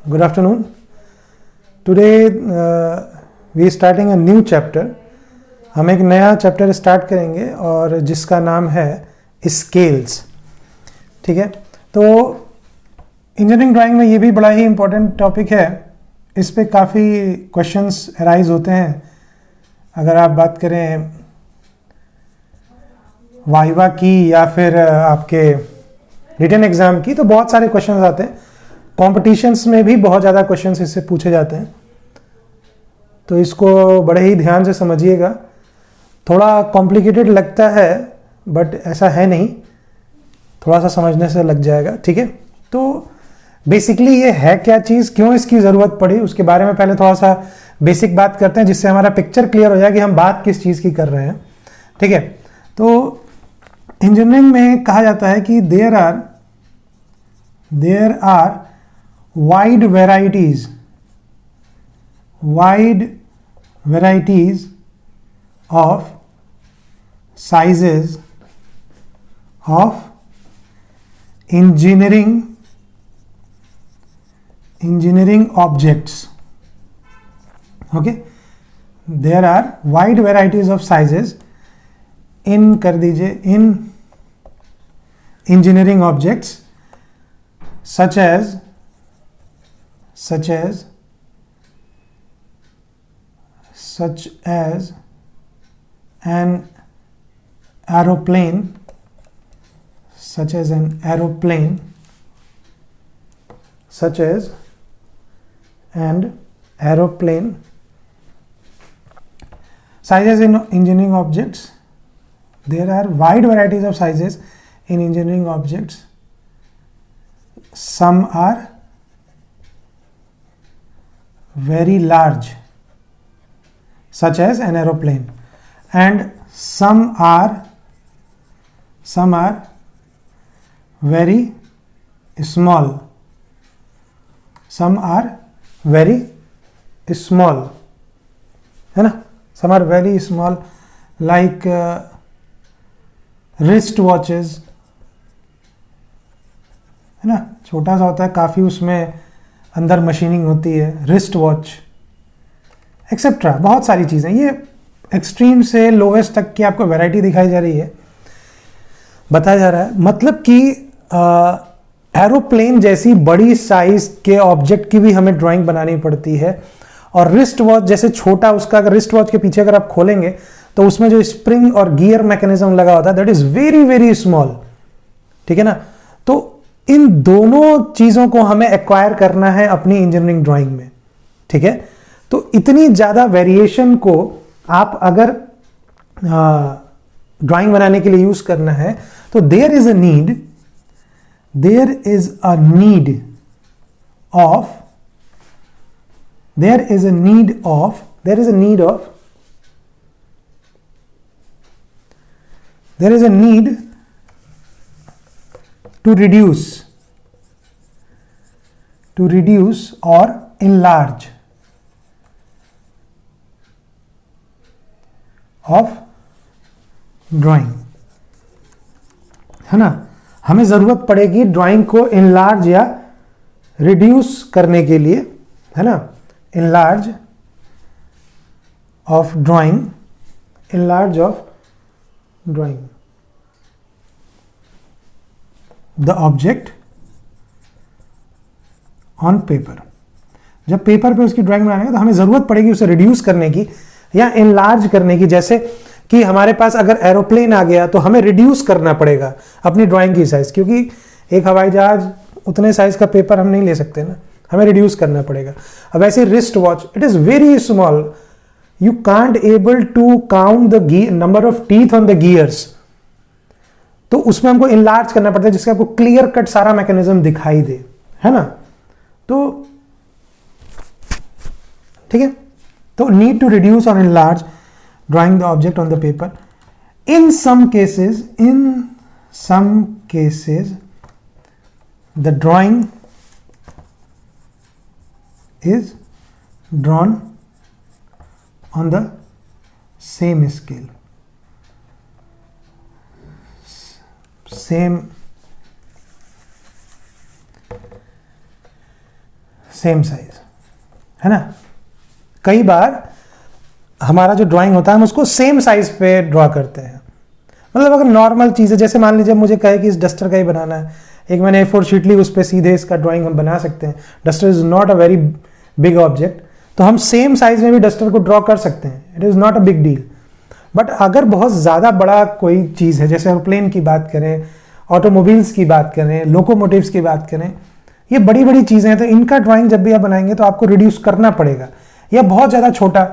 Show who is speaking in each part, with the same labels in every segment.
Speaker 1: Good afternoon. Today we are starting a new chapter. हम एक नया चैप्टर स्टार्ट करेंगे और जिसका नाम है स्केल्स. ठीक है, तो इंजीनियरिंग ड्राइंग में ये भी बड़ा ही इम्पोर्टेंट टॉपिक है. इस पे काफ़ी क्वेश्चंस अराइज होते हैं. अगर आप बात करें वाइवा की या फिर आपके रिटन एग्ज़ाम की, तो बहुत सारे क्वेश्चंस आते हैं. कॉम्पिटिशन्स में भी बहुत ज़्यादा क्वेश्चंस इससे पूछे जाते हैं, तो इसको बड़े ही ध्यान से समझिएगा. थोड़ा कॉम्प्लिकेटेड लगता है बट ऐसा है नहीं, थोड़ा सा समझने से लग जाएगा. ठीक है, तो बेसिकली ये है क्या चीज़, क्यों इसकी ज़रूरत पड़ी, उसके बारे में पहले थोड़ा सा बेसिक बात करते हैं, जिससे हमारा पिक्चर क्लियर हो जाए कि हम बात किस चीज़ की कर रहे हैं. ठीक है, तो इंजीनियरिंग में कहा जाता है कि there are wide varieties of sizes of engineering objects. Okay, there are wide varieties of sizes in कर दीजिए in engineering objects such as an aeroplane, sizes in engineering objects. There are wide varieties of sizes in engineering objects. Some are very large, such as an aeroplane, and some are very small. है ना, some are very small, like wrist watches. है ना, छोटा सा होता है काफ़ी, उसमें अंदर मशीनिंग होती है. रिस्ट वॉच एक्सेट्रा, बहुत सारी चीज़ें. ये एक्सट्रीम से लोवेस्ट तक की आपको वैरायटी दिखाई जा रही है, बताया जा रहा है. मतलब कि एरोप्लेन जैसी बड़ी साइज के ऑब्जेक्ट की भी हमें ड्राइंग बनानी पड़ती है, और रिस्ट वॉच जैसे छोटा, उसका अगर रिस्ट वॉच के पीछे अगर आप खोलेंगे तो उसमें जो स्प्रिंग और गियर मैकेनिज्म लगा होता है, that is very very small. ठीक है ना, तो इन दोनों चीजों को हमें एक्वायर करना है अपनी इंजीनियरिंग ड्राइंग में. ठीक है, तो इतनी ज्यादा वेरिएशन को आप अगर ड्राइंग बनाने के लिए यूज करना है, तो there is a need to reduce or enlarge of drawing. है ना, हमें जरूरत पड़ेगी ड्राइंग को enlarge या reduce करने के लिए. है ना, enlarge of drawing the object on paper. जब पेपर पे उसकी ड्राइंग बनाएंगे तो हमें ज़रूरत पड़ेगी उसे रिड्यूस करने की या एनलार्ज करने की. जैसे कि हमारे पास अगर एरोप्लेन आ गया तो हमें रिड्यूस करना पड़ेगा अपनी ड्राइंग की साइज, क्योंकि एक हवाई जहाज उतने साइज का पेपर हम नहीं ले सकते ना, हमें रिड्यूस करना पड़ेगा. अब ऐसे wrist watch, it is very small, you can't able to count the number of teeth on the gears, तो उसमें हमको इनलार्ज करना पड़ता है जिससे आपको क्लियर कट सारा मैकेनिज्म दिखाई दे. है ना, तो ठीक है, तो need to reduce or enlarge drawing the object on the paper. In some cases the drawing is drawn on the same scale. Same size, है ना। कई बार हमारा जो ड्राइंग होता है हम उसको सेम साइज पे ड्रॉ करते हैं। मतलब अगर नॉर्मल चीज़ है, जैसे मान लीजिए मुझे कहे कि इस डस्टर का ही बनाना है, एक मैंने A4 शीट ली, उस पर सीधे इसका ड्राइंग हम बना सकते हैं। Duster is not a very big object, तो हम सेम साइज में भी डस्टर को ड्रॉ कर सकते हैं, it is not a big deal. But अगर बहुत ज़्यादा बड़ा कोई चीज़ है, जैसे एरोप्लेन की बात करें, ऑटोमोबाइल्स की बात करें, लोकोमोटिव्स की बात करें, ये बड़ी बड़ी चीज़ें हैं, तो इनका ड्राइंग जब भी आप बनाएंगे तो आपको रिड्यूस करना पड़ेगा। या बहुत ज़्यादा छोटा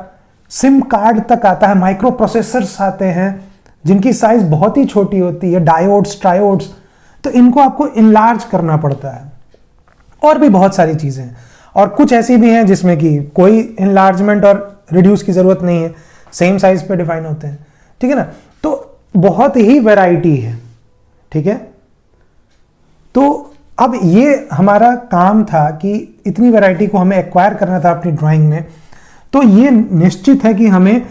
Speaker 1: सिम कार्ड तक आता है, माइक्रो प्रोसेसर्स आते हैं जिनकी साइज बहुत ही छोटी होती है, डायोड्स, ट्रायोड्स, तो इनको आपको इनलार्ज करना पड़ता है। और भी बहुत सारी चीज़ें हैं, और कुछ ऐसी भी हैं जिसमें कि कोई इनलार्जमेंट और रिड्यूस की ज़रूरत नहीं है, सेम साइज पे डिफाइन होते हैं, ठीक है ना। तो बहुत ही वैरायटी है, ठीक है। तो अब ये हमारा काम था कि इतनी वैरायटी को हमें एक्वायर करना था अपनी ड्राइंग में, तो ये निश्चित है कि हमें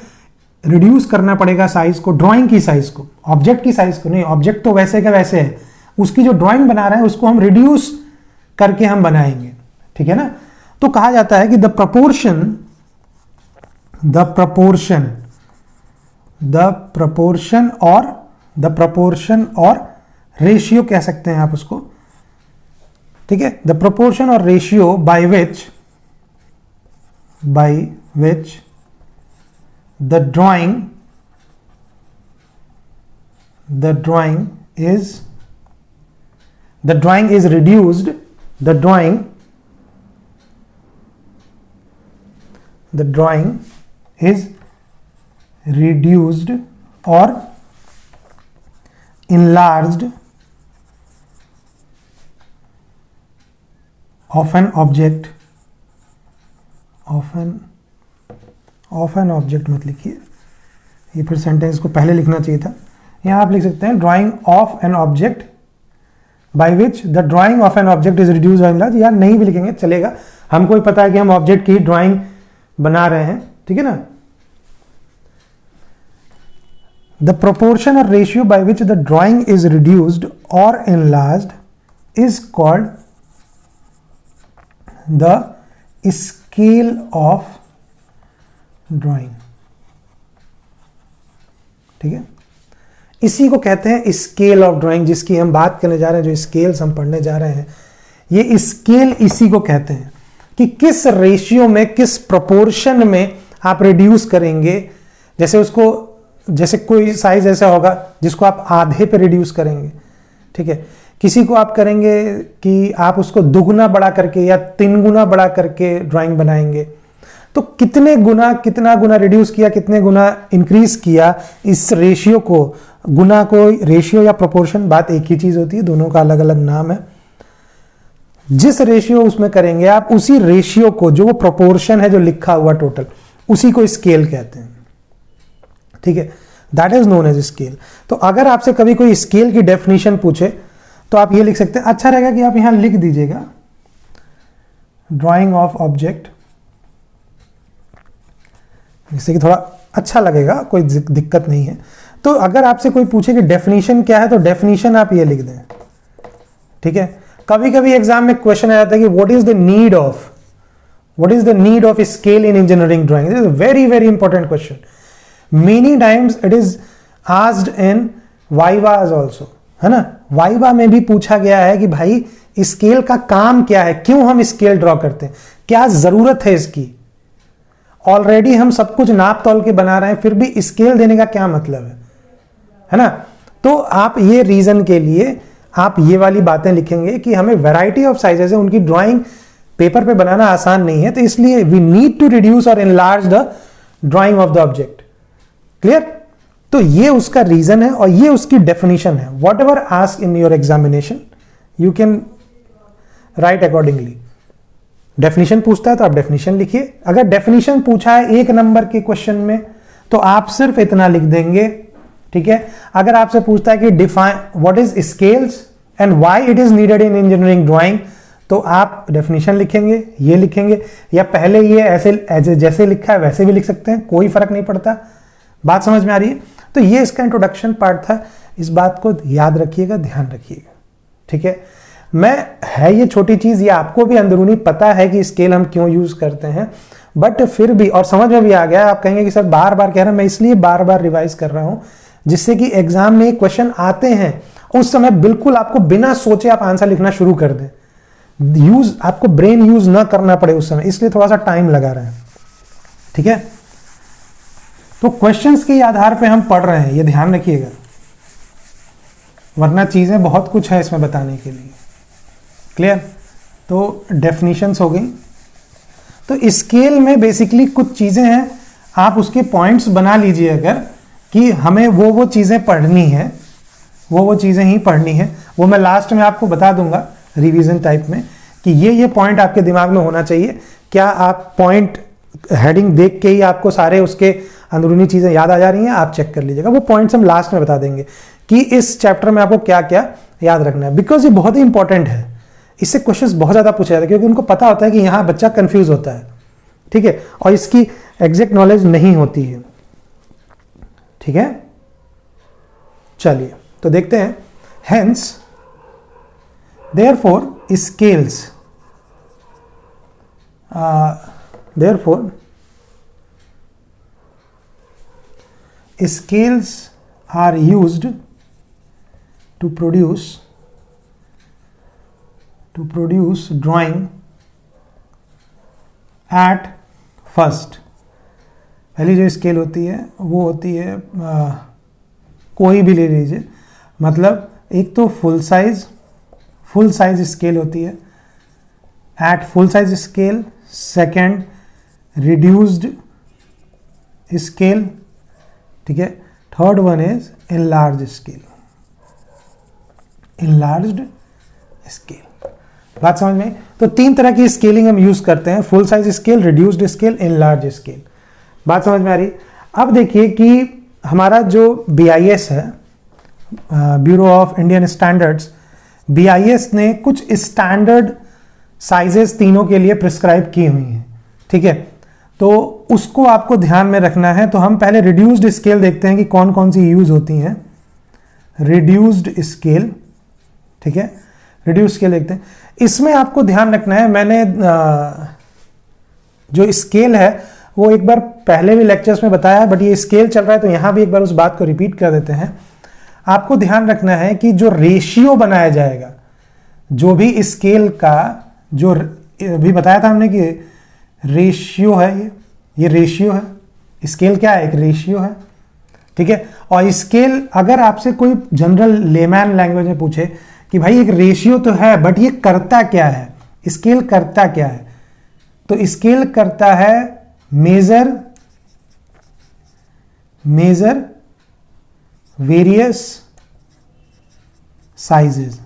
Speaker 1: रिड्यूस करना पड़ेगा साइज को, ड्राइंग की साइज को, ऑब्जेक्ट की साइज को नहीं। ऑब्जेक्ट तो वैसे का वैसे है, उसकी जो ड्राइंग बना रहे हैं उसको हम रिड्यूस करके हम बनाएंगे, ठीक है ना। तो कहा जाता है कि द प्रपोर्शन और रेशियो कह सकते हैं आप उसको, ठीक है। द प्रपोर्शन और ratio by which the drawing is reduced, the drawing is reduced or enlarged of an object, मत लिखिए, ये फिर सेंटेंस को पहले लिखना चाहिए था। यहाँ आप लिख सकते हैं drying of an object by which the drying of an object is reduced और एनलार्ज्ड, या नहीं भी लिखेंगे चलेगा, हमको ही पता है कि हम ऑब्जेक्ट की ड्राइंग बना रहे हैं, ठीक है ना। द प्रोपोर्शन और ratio by which the drawing is reduced और enlarged is called the scale of drawing, ठीक है। इसी को कहते हैं स्केल ऑफ ड्राइंग, जिसकी हम बात करने जा रहे हैं, जो स्केल्स हम पढ़ने जा रहे हैं, ये स्केल इसी को कहते हैं कि किस रेशियो में, किस प्रोपोर्शन में आप रिड्यूस करेंगे। जैसे कोई साइज ऐसा होगा जिसको आप आधे पे रिड्यूस करेंगे, ठीक है। किसी को आप करेंगे कि आप उसको दुगुना बड़ा करके या 3 गुना बड़ा करके ड्राइंग बनाएंगे, तो कितना गुना रिड्यूस किया, कितने गुना इंक्रीज किया, इस रेशियो को, गुना को, रेशियो या प्रोपोर्शन, बात एक ही चीज होती है, दोनों का अलग अलग नाम है। जिस रेशियो उसमें करेंगे आप, उसी रेशियो को, जो वो प्रोपोर्शन है जो लिखा हुआ टोटल, उसी को स्केल कहते हैं, ठीक है। That is known as scale. तो अगर आपसे कभी कोई स्केल की डेफिनेशन पूछे तो आप ये लिख सकते हैं, अच्छा रहेगा कि आप यहां लिख दीजिएगा ड्राइंग ऑफ ऑब्जेक्ट, जिससे कि थोड़ा अच्छा लगेगा, कोई दिक्कत नहीं है। तो अगर आपसे कोई पूछे कि डेफिनेशन क्या है, तो डेफिनेशन आप ये लिख दें, ठीक है। कभी कभी एग्जाम में क्वेश्चन आ जाता है कि what is the need of scale in engineering drawing. This is a very very important question, many times it is asked in vivas also, है ना। वाइवा में भी पूछा गया है कि भाई स्केल का काम क्या है, क्यों हम स्केल ड्रॉ करते हैं, क्या जरूरत है इसकी। ऑलरेडी हम सब कुछ नाप तौल के बना रहे हैं, फिर भी स्केल देने का क्या मतलब है ना। तो आप ये रीजन के लिए आप ये वाली बातें लिखेंगे कि हमें वैरायटी ऑफ साइजेस है, उनकी ड्राइंग पेपर पे बनाना आसान नहीं है, तो इसलिए वी नीड टू रिड्यूस और enlarge the drying of the object. Clear. तो ये उसका रीजन है और ये उसकी डेफिनेशन है। What ever ask in your examination you can write accordingly. Definition पूछता है तो आप डेफिनेशन लिखिए। अगर डेफिनेशन पूछा है 1 नंबर के क्वेश्चन में तो आप सिर्फ इतना लिख देंगे, ठीक है। अगर आपसे पूछता है कि define what is scales and why it is needed in engineering drawing, तो आप डेफिनेशन लिखेंगे, ये लिखेंगे, या पहले ये ऐसे जैसे लिखा है वैसे भी लिख सकते हैं, कोई फर्क नहीं पड़ता। बात समझ में आ रही है। तो ये इसका इंट्रोडक्शन पार्ट था, इस बात को याद रखिएगा, ध्यान रखिएगा, ठीक है। है ये छोटी चीज, ये आपको भी अंदरूनी पता है कि स्केल हम क्यों यूज करते हैं, बट फिर भी और समझ में भी आ गया। आप कहेंगे कि सर बार बार कह रहे हैं, मैं इसलिए बार बार रिवाइज कर रहा हूं जिससे कि एग्जाम में क्वेश्चन आते हैं उस समय बिल्कुल आपको बिना सोचे आप आंसर लिखना शुरू कर दें, आपको ब्रेन यूज ना करना पड़े उस समय, इसलिए थोड़ा सा टाइम लगा रहे हैं। ठीक है, तो क्वेश्चंस के आधार पे हम पढ़ रहे हैं, ये ध्यान रखिएगा, वरना चीजें बहुत कुछ है इसमें बताने के लिए। क्लियर? तो डेफिनेशंस हो गई। तो स्केल में बेसिकली कुछ चीजें हैं, आप उसके पॉइंट्स बना लीजिए अगर कि हमें वो चीजें पढ़नी है, वो चीजें ही पढ़नी है। वो मैं लास्ट में आपको बता दूंगा रिवीजन टाइप में कि ये पॉइंट आपके दिमाग में होना चाहिए। क्या आप पॉइंट हेडिंग देख के ही आपको सारे उसके अंदरूनी चीजें याद आ जा रही हैं? आप चेक कर लीजिएगा, वो पॉइंट्स हम लास्ट में बता देंगे कि इस चैप्टर में आपको क्या क्या याद रखना है, बिकॉज ये बहुत ही इंपॉर्टेंट है। इससे क्वेश्चंस बहुत ज्यादा पूछे जाते हैं क्योंकि उनको पता होता है कि यहाँ बच्चा कंफ्यूज होता है। ठीक है, और इसकी एग्जैक्ट नॉलेज नहीं होती है। ठीक है, चलिए तो देखते हैं। Hence therefore scales therefore scales are used to produce drawing at first। पहली जो स्केल होती है वो होती है कोई भी ले लीजिए, मतलब एक तो फुल साइज स्केल होती है at full size scale, second reduced scale, ठीक है, third one is enlarge scale. बात समझ में? तो तीन तरह की स्केलिंग हम यूज करते हैं, full size scale, reduced scale, enlarge scale. बात समझ में आ रही? अब देखिए कि हमारा जो BIS है, bureau of Indian standards, BIS ने कुछ स्टैंडर्ड साइजेस तीनों के लिए प्रिस्क्राइब की हुई हैं। ठीक है, तो उसको आपको ध्यान में रखना है। तो हम पहले रिड्यूस्ड स्केल देखते हैं कि कौन कौन सी यूज होती हैं। रिड्यूस्ड स्केल, ठीक है, रिड्यूस्ड स्केल देखते हैं। इसमें आपको ध्यान रखना है, मैंने जो स्केल है वो एक बार पहले भी लेक्चर्स में बताया, बट ये स्केल चल रहा है तो यहां भी एक बार उस बात को रिपीट कर देते हैं। आपको ध्यान रखना है कि जो रेशियो बनाया जाएगा, जो भी स्केल का जो अभी बताया था हमने कि रेशियो है, ये रेशियो है। स्केल क्या है? एक रेशियो है। ठीक है, और स्केल अगर आपसे कोई जनरल लेमैन लैंग्वेज में पूछे कि भाई एक रेशियो तो है बट ये करता क्या है, स्केल करता क्या है, तो स्केल करता है मेजर वेरियस साइजेस।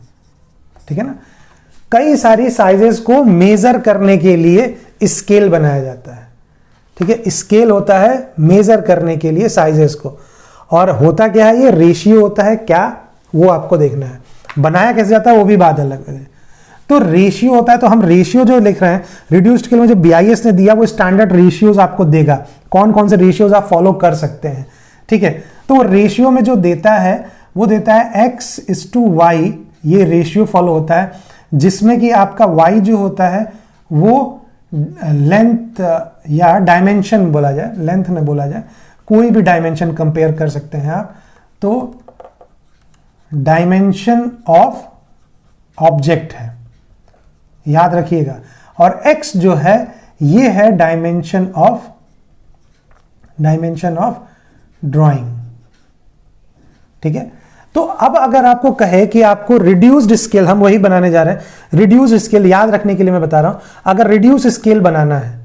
Speaker 1: ठीक है ना, कई सारी साइजेस को मेजर करने के लिए स्केल बनाया जाता है। ठीक है, स्केल होता है मेजर करने के लिए साइजेस को, और होता क्या है? ये रेशियो होता है। क्या? वो आपको देखना है। बनाया कैसे जाता है वो भी बात अलग है। तो रेशियो होता है, तो हम रेशियो जो लिख रहे हैं रिड्यूस्ड स्केल में जो BIS ने दिया वो स्टैंडर्ड रेशियोज आपको देगा, कौन कौन से रेशियोज आप फॉलो कर सकते हैं। ठीक है, तो रेशियो में जो देता है वो देता है x:y, ये रेशियो फॉलो होता है जिसमें कि आपका y जो होता है वो लेंथ या डायमेंशन बोला जाए, लेंथ में बोला जाए, कोई भी डायमेंशन कंपेयर कर सकते हैं आप, तो डायमेंशन ऑफ ऑब्जेक्ट है, याद रखिएगा। और x जो है ये है डायमेंशन ऑफ ड्राइंग। ठीक है, तो अब अगर आपको कहे कि आपको रिड्यूस्ड स्केल, हम वही बनाने जा रहे हैं, रिड्यूस्ड स्केल याद रखने के लिए मैं बता रहा हूं। अगर रिड्यूस स्केल बनाना है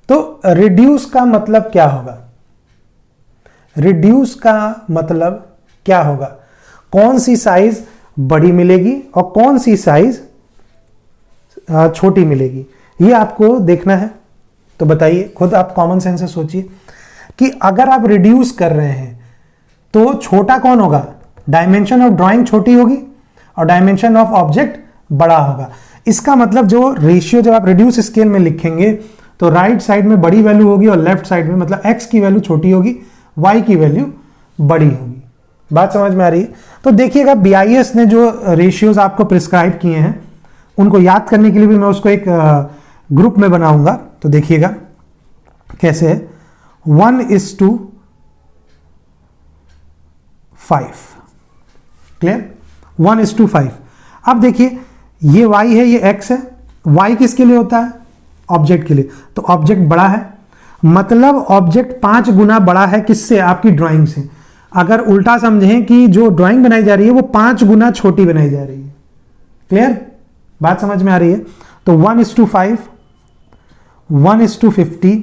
Speaker 1: तो रिड्यूस का मतलब क्या होगा? रिड्यूस का मतलब क्या होगा? कौन सी साइज बड़ी मिलेगी और कौन सी साइज छोटी मिलेगी, ये आपको देखना है। तो बताइए, खुद आप कॉमन सेंस से सोचिए कि अगर आप रिड्यूस कर रहे हैं तो छोटा कौन होगा? डायमेंशन ऑफ ड्राइंग छोटी होगी और डायमेंशन ऑफ ऑब्जेक्ट बड़ा होगा। इसका मतलब जो रेशियो जब आप रिड्यूस स्केल में लिखेंगे तो राइट साइड में बड़ी वैल्यू होगी और लेफ्ट साइड में, मतलब x की वैल्यू छोटी होगी, y की वैल्यू बड़ी होगी। बात समझ में आ रही है? तो देखिएगा BIS ने जो रेशियोज आपको प्रिस्क्राइब किए हैं उनको याद करने के लिए भी मैं उसको एक ग्रुप में बनाऊंगा। तो देखिएगा कैसे है, 1:5, क्लियर, 1:5। अब देखिए ये y है, ये x है, y किसके लिए होता है, ऑब्जेक्ट के लिए, तो ऑब्जेक्ट बड़ा है, मतलब ऑब्जेक्ट 5 गुना बड़ा है किससे, आपकी ड्राइंग से। अगर उल्टा समझें कि जो ड्राइंग बनाई जा रही है वो 5 गुना छोटी बनाई जा रही है। क्लियर, बात समझ में आ रही है। तो 1:5, 1:50,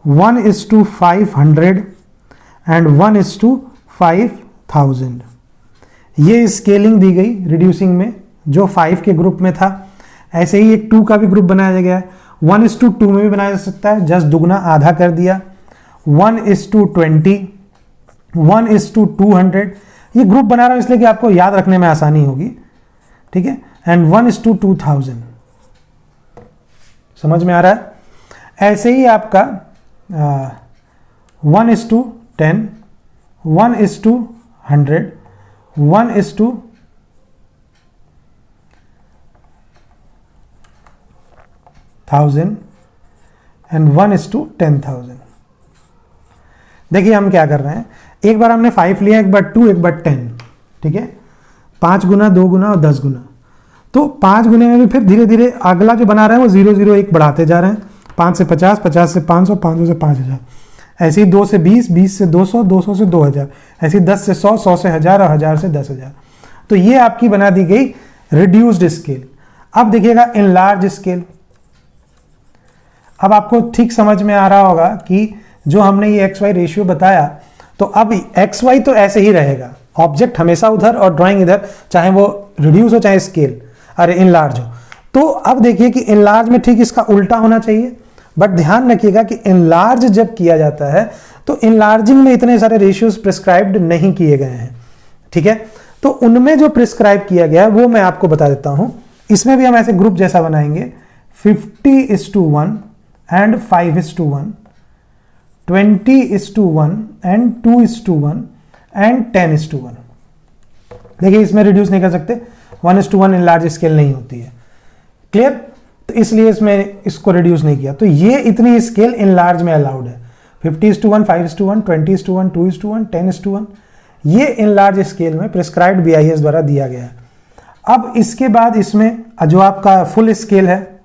Speaker 1: 1:500 एंड 1:5000। ये स्केलिंग दी गई रिड्यूसिंग में जो 5 के ग्रुप में था। ऐसे ही एक 2 का भी ग्रुप बनाया गया है, 1:2 में भी बनाया जा सकता है, जस्ट दुगना आधा कर दिया, 1:20, 1:200। ये ग्रुप बना रहा हूं इसलिए कि आपको याद रखने में आसानी होगी, ठीक है, एंड 1:2000। समझ में आ रहा है। ऐसे ही आपका 1:10, 1:100, 1:1000 एंड 1:10,000। देखिए हम क्या कर रहे हैं, एक बार हमने 5 लिया, एक बार 2, एक बार 10, ठीक है, 5 गुना, 2 गुना और 10 गुना। तो 5 गुने में भी फिर धीरे धीरे अगला जो बना रहे हैं वो 0, 0, 1 बढ़ाते जा रहे हैं, 5 से 50, 50 से 500, 500 से 5000, ऐसे ही 2 से 20, 20 से 200, 200 से 2000, ऐसे ही 10 से 100, 100 से 1000 और 1000 से 10,000। तो ये आपकी बना दी गई रिड्यूस्ड स्केल। अब देखिएगा इनलार्ज स्केल। अब आपको ठीक समझ में आ रहा होगा कि जो हमने ये एक्स वाई रेशियो बताया, तो अब एक्स वाई तो ऐसे ही रहेगा, ऑब्जेक्ट हमेशा उधर और ड्राइंग इधर, चाहे वो रिड्यूस हो चाहे स्केल अरे इनलार्ज हो। तो अब देखिए कि इनलार्ज में ठीक इसका उल्टा होना चाहिए, बट ध्यान रखिएगा कि इनलार्ज जब किया जाता है तो इनलार्जिंग में इतने सारे रेशियोज प्रिस्क्राइब्ड नहीं किए गए हैं, ठीक है। तो उनमें जो प्रिस्क्राइब किया गया है वो मैं आपको बता देता हूं। इसमें भी हम ऐसे ग्रुप जैसा बनाएंगे, 50:1 एंड 5:1, 20:1 एंड 2:1 एंड 10:1। देखिए इसमें रिड्यूस नहीं कर सकते, 1:1 इन लार्ज स्केल नहीं होती है, क्लियर। तो इसलिए इसमें इसको रिड्यूस नहीं किया। तो ये इतनी स्केल इन लार्ज में अलाउड है, 50:1, 5:1, 20:1, 2:1, 10:1, ये इन लार्ज स्केल में प्रिस्क्राइब्ड BIS द्वारा दिया गया है। अब इसके बाद इसमें जो आपका फुल स्केल है,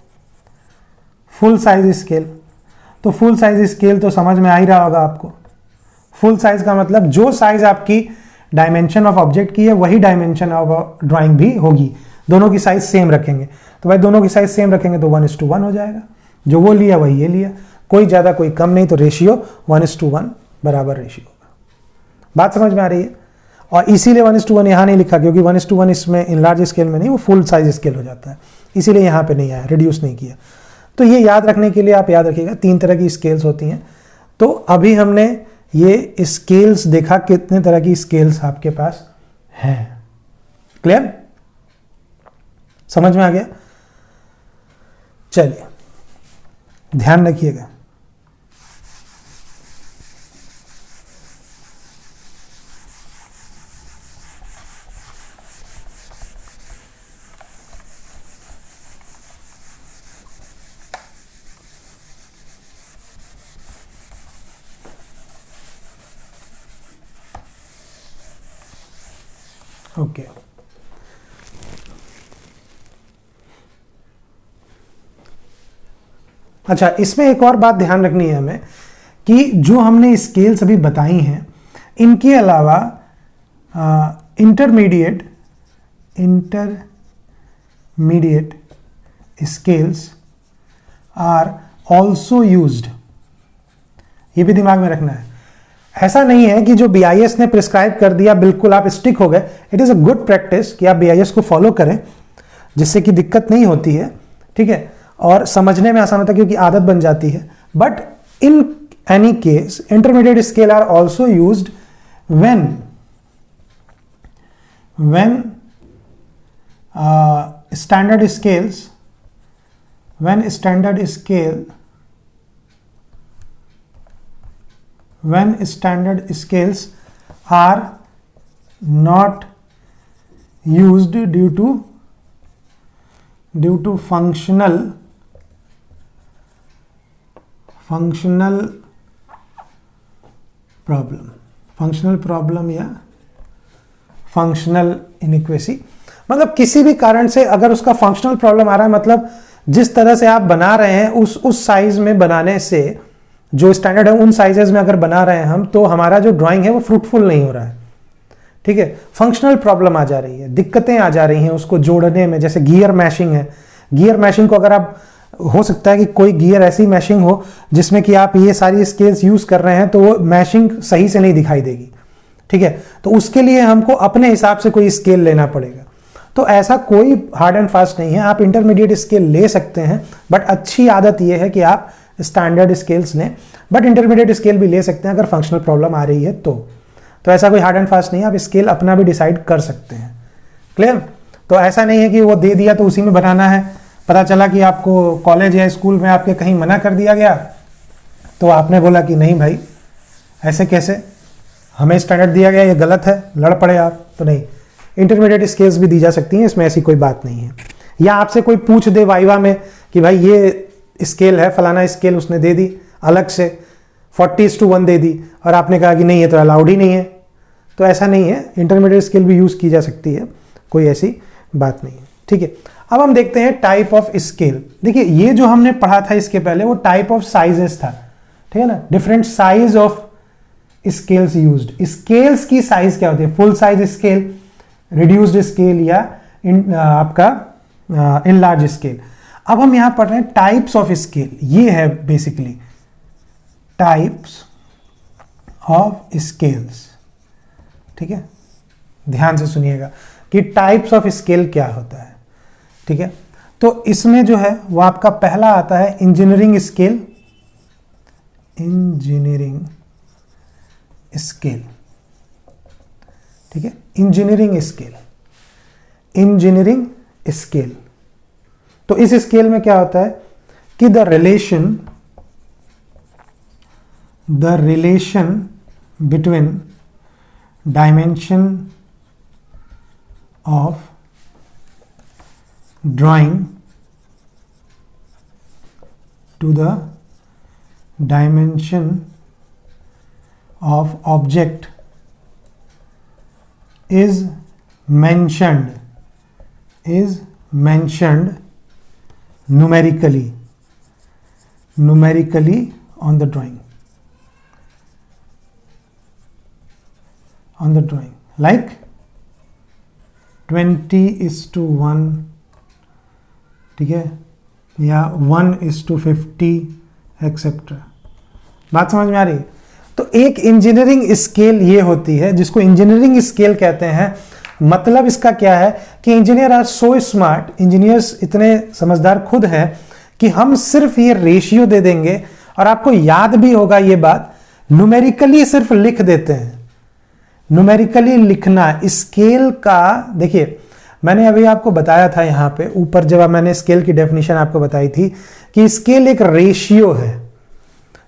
Speaker 1: फुल साइज स्केल, तो फुल साइज स्केल तो समझ में आ ही रहा होगा आपको। फुल साइज का मतलब जो साइज आपकी डायमेंशन ऑफ ऑब्जेक्ट की है वही डायमेंशन ऑफ ड्राइंग भी होगी, दोनों की साइज सेम रखेंगे। तो भाई दोनों की साइज सेम रखेंगे तो 1:1 हो जाएगा, जो वो लिया वही ये लिया, कोई ज़्यादा कोई कम नहीं, तो रेशियो 1:1 बराबर रेशियो होगा। बात समझ में आ रही है। और इसीलिए 1:1 यहाँ नहीं लिखा, क्योंकि 1:1 इसमें इन लार्ज स्केल में नहीं, वो फुल साइज स्केल हो जाता है, इसीलिए यहाँ पे नहीं आया, रिड्यूस नहीं किया। तो ये याद रखने के लिए आप याद रखिएगा 3 तरह की स्केल्स होती हैं। तो अभी हमने ये स्केल्स देखा, कितने तरह की स्केल्स आपके पास हैं, क्लियर, समझ में आ गया। चलिए ध्यान रखिएगा। ओके अच्छा, इसमें एक और बात ध्यान रखनी है हमें कि जो हमने स्केल्स अभी बताई हैं, इनके अलावा intermediate scales are also used, ये भी दिमाग में रखना है। ऐसा नहीं है कि जो BIS ने प्रिस्क्राइब कर दिया बिल्कुल आप स्टिक हो गए। It is a good practice कि आप BIS को फॉलो करें, जिससे कि दिक्कत नहीं होती है, ठीक है, और समझने में आसान होता है क्योंकि आदत बन जाती है। But in any case intermediate scale are also used when standard scales are not used due to due to functional problem या फंक्शनल इनइक्वेसी, मतलब किसी भी कारण से अगर उसका फंक्शनल प्रॉब्लम आ रहा है, मतलब जिस तरह से आप बना रहे हैं उस साइज में बनाने से, जो स्टैंडर्ड है उन साइजेस में अगर बना रहे हैं हम, तो हमारा जो ड्राइंग है वो फ्रूटफुल नहीं हो रहा है। ठीक है, फंक्शनल प्रॉब्लम आ जा रही है, दिक्कतें आ जा रही हैं उसको जोड़ने में। जैसे गियर मैशिंग है, गियर मैशिंग को अगर आप, हो सकता है कि कोई गियर ऐसी मैशिंग हो जिसमें कि आप ये सारी स्केल्स यूज कर रहे हैं तो वो मैशिंग सही से नहीं दिखाई देगी। ठीक है, तो उसके लिए हमको अपने हिसाब से कोई स्केल लेना पड़ेगा। तो ऐसा कोई हार्ड एंड फास्ट नहीं है, आप इंटरमीडिएट स्केल ले सकते हैं, बट अच्छी आदत यह है कि आप स्टैंडर्ड स्केल्स लें, बट इंटरमीडिएट स्केल भी ले सकते हैं अगर फंक्शनल प्रॉब्लम आ रही है तो ऐसा कोई हार्ड एंड फास्ट नहीं है, आप स्केल अपना भी डिसाइड कर सकते हैं। क्लियर? तो ऐसा नहीं है कि वो दे दिया तो उसी में बनाना है। पता चला कि आपको कॉलेज या स्कूल में आपके कहीं मना कर दिया गया, तो आपने बोला कि नहीं भाई ऐसे कैसे, हमें स्टैंडर्ड दिया गया, ये गलत है, लड़ पड़े आप, तो नहीं। इंटरमीडिएट स्केल्स भी दी जा सकती हैं, इसमें ऐसी कोई बात नहीं है। या आपसे कोई पूछ दे वाइवा में कि भाई ये स्केल है, फलाना स्केल उसने दे दी अलग से 40:1 दे दी, और आपने कहा कि नहीं ये तो अलाउड ही नहीं है, तो ऐसा नहीं है, इंटरमीडिएट स्केल भी यूज की जा सकती है, कोई ऐसी बात नहीं है। ठीक है, अब हम देखते हैं टाइप ऑफ स्केल। देखिए ये जो हमने पढ़ा था इसके पहले वो टाइप ऑफ साइजेस था, ठीक है ना, different size of scales used. Scales की साइज क्या होती है, full size scale, reduced scale, या आपका इनलार्ज स्केल। अब हम यहां पढ़ रहे हैं टाइप्स ऑफ स्केल, ये है बेसिकली टाइप्स ऑफ स्केल्स। ठीक है, ध्यान से सुनिएगा कि टाइप्स ऑफ स्केल क्या होता है। ठीक है, तो इसमें जो है वो आपका पहला आता है इंजीनियरिंग स्केल। इंजीनियरिंग स्केल, ठीक है, इंजीनियरिंग स्केल, इंजीनियरिंग स्केल। तो इस स्केल में क्या होता है कि the relation between dimension of drawing to the dimension of object is mentioned numerically on the drawing, like 20:1, ठीक है, या 1:50 एक्सेट्रा। बात समझ में आ रही है? तो एक इंजीनियरिंग स्केल ये होती है जिसको इंजीनियरिंग स्केल कहते हैं। मतलब इसका क्या है कि engineer are so smart, engineers इतने समझदार खुद हैं कि हम सिर्फ ये रेशियो दे देंगे, और आपको याद भी होगा ये बात, न्यूमेरिकली सिर्फ लिख देते हैं। न्यूमेरिकली लिखना स्केल का, देखिए मैंने अभी आपको बताया था यहां पे ऊपर जब मैंने स्केल की डेफिनेशन आपको बताई थी कि स्केल एक रेशियो है।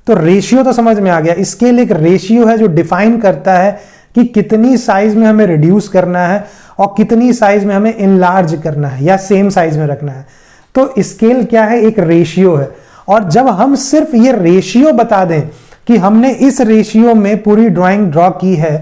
Speaker 1: तो रेशियो तो समझ में आ गया, स्केल एक रेशियो है जो डिफाइन करता है कि कितनी साइज में हमें रिड्यूस करना है और कितनी साइज में हमें इनलार्ज करना है या सेम साइज में रखना है। तो स्केल क्या है, एक रेशियो है। और जब हम सिर्फ ये रेशियो बता दें कि हमने इस रेशियो में पूरी ड्राइंग ड्रॉ की है,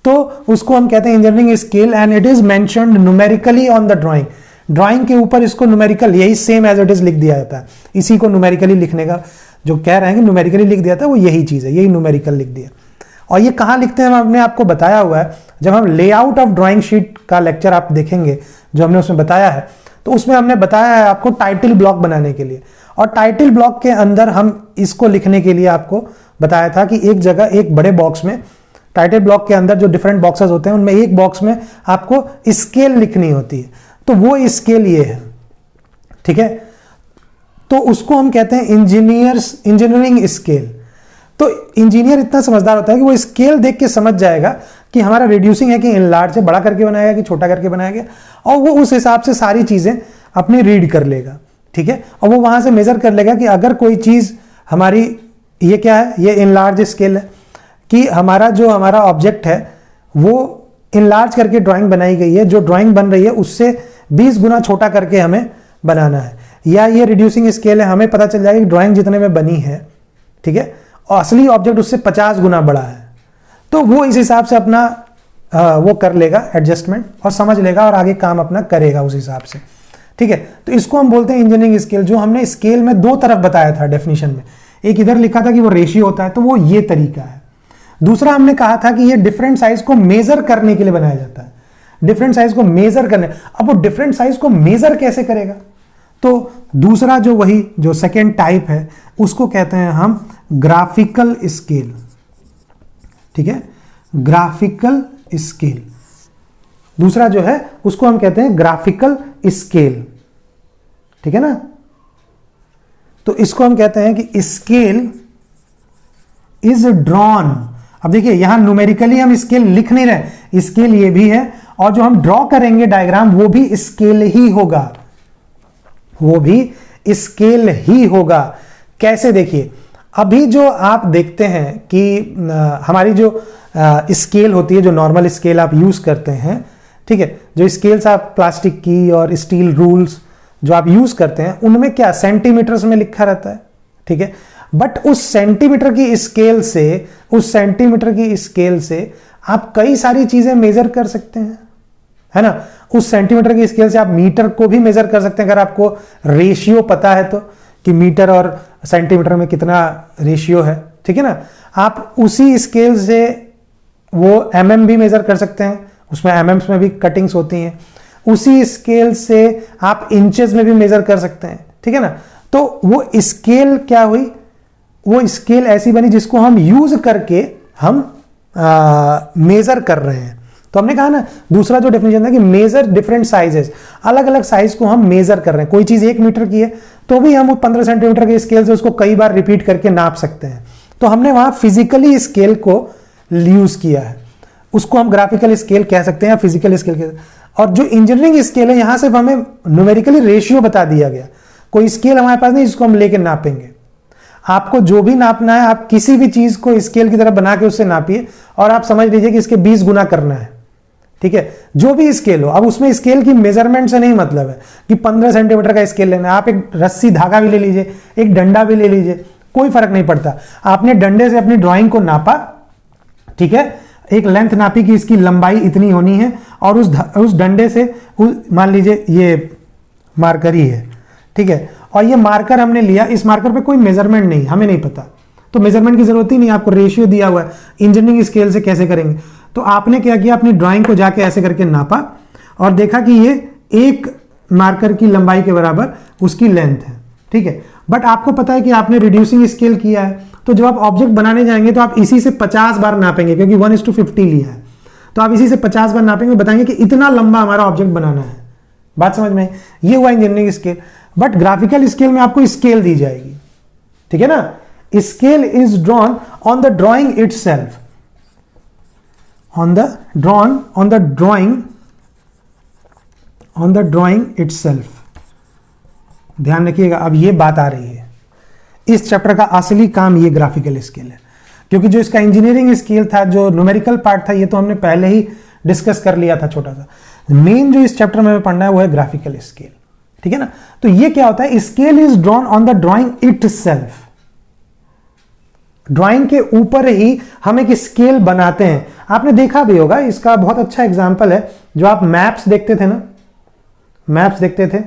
Speaker 1: तो उसको हम कहते हैं engineering scale, and it is mentioned numerically on the drawing. Drawing के ऊपर इसको न्यूमेरिकल, यही सेम एज इट इज लिख दिया जाता है। इसी को न्यूमेरिकली लिखने का जो कह रहे हैं कि न्यूमेरिकली लिख दिया था, वो यही चीज है, यही न्यूमेरिकल लिख दिया। और ये कहां लिखते हैं हमने आपको बताया हुआ है, जब हम लेआउट ऑफ ड्राइंग शीट का लेक्चर आप देखेंगे जो हमने उसमें बताया है, तो उसमें हमने बताया है आपको टाइटल ब्लॉक बनाने के लिए। और टाइटल ब्लॉक के अंदर हम इसको लिखने के लिए आपको बताया था कि एक जगह एक बड़े बॉक्स में, टाइटल ब्लॉक के अंदर जो डिफरेंट बॉक्सेस होते हैं उनमें एक बॉक्स में आपको स्केल लिखनी होती है। तो वो स्केल ये है, ठीक है। तो उसको हम कहते हैं इंजीनियरिंग स्केल। तो इंजीनियर इतना समझदार होता है कि वो स्केल देख के समझ जाएगा कि हमारा रिड्यूसिंग है कि इनलार्ज है, बड़ा करके बनाया गया कि छोटा करके बनाया गया, और वो उस हिसाब से सारी चीजें अपनी रीड कर लेगा, ठीक है। और वो वहां से मेजर कर लेगा कि अगर कोई चीज हमारी, ये क्या है, ये इनलार्ज स्केल है, कि हमारा ऑब्जेक्ट है वो इनलार्ज करके ड्राइंग बनाई गई है, जो ड्राइंग बन रही है उससे 20 गुना छोटा करके हमें बनाना है, या ये रिड्यूसिंग स्केल है, हमें पता चल जाएगा कि ड्राइंग जितने में बनी है, ठीक है, और असली ऑब्जेक्ट उससे 50 गुना बड़ा है, तो वो इस हिसाब से अपना वो कर लेगा एडजस्टमेंट और समझ लेगा और आगे काम अपना करेगा उस हिसाब से, ठीक है। तो इसको हम बोलते हैं इंजीनियरिंग स्केल। जो हमने स्केल में दो तरफ बताया था डेफिनेशन में, एक इधर लिखा था कि वो रेशियो होता है, तो वो ये तरीका है। दूसरा हमने कहा था कि ये डिफरेंट साइज को मेजर करने के लिए बनाया जाता है, डिफरेंट साइज को मेजर करने। अब वो डिफरेंट साइज को मेजर कैसे करेगा, तो दूसरा जो वही जो सेकेंड टाइप है उसको कहते हैं हम ग्राफिकल स्केल, ठीक है, ग्राफिकल स्केल। दूसरा जो है उसको हम कहते हैं ग्राफिकल स्केल, ठीक है ना। तो इसको हम कहते हैं कि स्केल इज ड्रॉन। अब देखिए यहां न्यूमेरिकली हम स्केल लिख नहीं रहे, स्केल ये भी है, और जो हम ड्रॉ करेंगे डायग्राम वो भी स्केल ही होगा, वो भी स्केल ही होगा। कैसे, देखिए अभी जो आप देखते हैं कि हमारी जो स्केल होती है, जो नॉर्मल स्केल आप यूज करते हैं, ठीक है, जो स्केल्स आप प्लास्टिक की और स्टील रूल्स जो आप यूज करते हैं उनमें क्या सेंटीमीटर्स में लिखा रहता है, ठीक है। बट उस सेंटीमीटर की स्केल से, उस सेंटीमीटर की स्केल से आप कई सारी चीजें मेजर कर सकते हैं, है ना। उस सेंटीमीटर की स्केल से आप मीटर को भी मेजर कर सकते हैं, अगर आपको रेशियो पता है तो, कि मीटर और सेंटीमीटर में कितना रेशियो है, ठीक है ना। आप उसी स्केल से वो एमएम भी मेजर कर सकते हैं, उसमें एमएम्स में भी कटिंग्स होती हैं। उसी स्केल से आप इंचेस में भी मेजर कर सकते हैं, ठीक है ना। तो वो स्केल क्या हुई, वो स्केल ऐसी बनी जिसको हम यूज करके हम मेजर कर रहे हैं। तो हमने कहा ना, दूसरा जो डेफिनेशन था कि मेजर डिफरेंट साइजेस, अलग अलग साइज को हम मेजर कर रहे हैं। कोई चीज 1 मीटर की है तो भी हम 15 सेंटीमीटर के स्केल से उसको कई बार रिपीट करके नाप सकते हैं। तो हमने वहां फिजिकली स्केल को यूज किया है, उसको हम ग्राफिकल स्केल कह सकते हैं या फिजिकल स्केल कह सकते हैं। और जो इंजीनियरिंग स्केल है, यहां सिर्फ हमें न्यूमेरिकली रेशियो बता दिया गया, कोई स्केल हमारे पास नहीं जिसको हम लेके नापेंगे। आपको जो भी नापना है, आप किसी भी चीज को स्केल की तरह बना के उससे नापिए और आप समझ लीजिए कि इसके 20 गुना करना है, ठीक है, जो भी स्केल हो। अब उसमें स्केल की मेजरमेंट से नहीं मतलब है कि 15 सेंटीमीटर का स्केल लेना है, आप एक रस्सी धागा भी ले लीजिए, एक डंडा भी ले लीजिए, कोई फर्क नहीं पड़ता। आपने डंडे से अपनी ड्राइंग को नापा, ठीक है, एक लेंथ नापी कि इसकी लंबाई इतनी होनी है, और उस डंडे से मान लीजिए ये मार्कर ही है, ठीक है, और ये मार्कर हमने लिया, इस मार्कर पे कोई मेजरमेंट नहीं, हमें नहीं पता, तो मेजरमेंट की जरूरत ही नहीं, आपको रेशियो दिया हुआ है। इंजीनियरिंग स्केल से कैसे करेंगे, तो आपने क्या किया, अपनी ड्राइंग को जाके ऐसे करके नापा और देखा कि ये एक मार्कर की लंबाई के बराबर उसकी लेंथ है, ठीक है। बट आपको पता है कि आपने रिड्यूसिंग स्केल किया है, तो जब आप ऑब्जेक्ट बनाने जाएंगे तो आप इसी से 50 बार नापेंगे, क्योंकि 1:50 लिया है, तो आप इसी से 50 बार नापेंगे, बताएंगे कि इतना लंबा हमारा ऑब्जेक्ट बनाना है। बात समझ में, ये हुआ engineering scale. But graphical scale में आपको स्केल दी जाएगी, ठीक है ना। Scale is drawn on the drawing itself, on the drawing itself। ध्यान रखिएगा, अब ये बात आ रही है, इस चैप्टर का असली काम ये ग्राफिकल स्केल है, क्योंकि जो इसका इंजीनियरिंग स्केल था, जो न्यूमेरिकल पार्ट था, ये तो हमने पहले ही डिस्कस कर लिया था छोटा सा। मेन जो इस चैप्टर में पढ़ना है वो है ग्राफिकल स्केल, ठीक है ना। तो ये क्या होता है, scale is drawn on the drawing itself, drawing के ऊपर ही हम एक स्केल बनाते हैं। आपने देखा भी होगा, इसका बहुत अच्छा एग्जांपल है, जो आप मैप्स देखते थे ना, मैप्स देखते थे,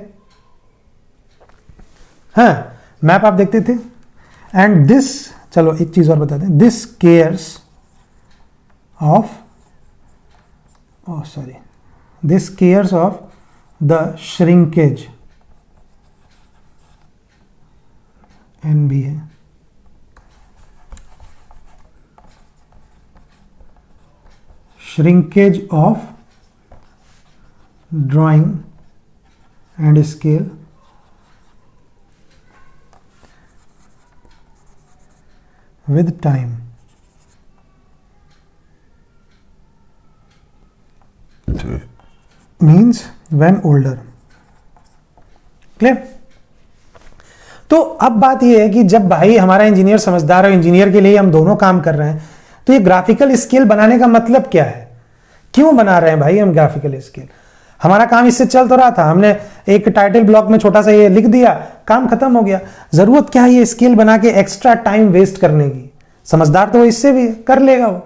Speaker 1: हाँ मैप आप देखते थे, एंड दिस, चलो एक चीज और बताते हैं, this cares of, this cares of the shrinkage, एन भी है, shrinkage of drawing and scale with time। means when older। Clear. तो अब बात यह है कि जब भाई हमारा इंजीनियर समझदार है, इंजीनियर के लिए हम दोनों काम कर रहे हैं, तो ये ग्राफिकल स्केल बनाने का मतलब क्या है, क्यों बना रहे हैं भाई हम ग्राफिकल स्केल। हमारा काम इससे चल तो रहा था, हमने एक टाइटल ब्लॉक में छोटा सा ये लिख दिया, काम खत्म हो गया। जरूरत क्या है ये स्केल बना के एक्स्ट्रा टाइम वेस्ट करने की? समझदार तो वो इससे भी कर लेगा वो।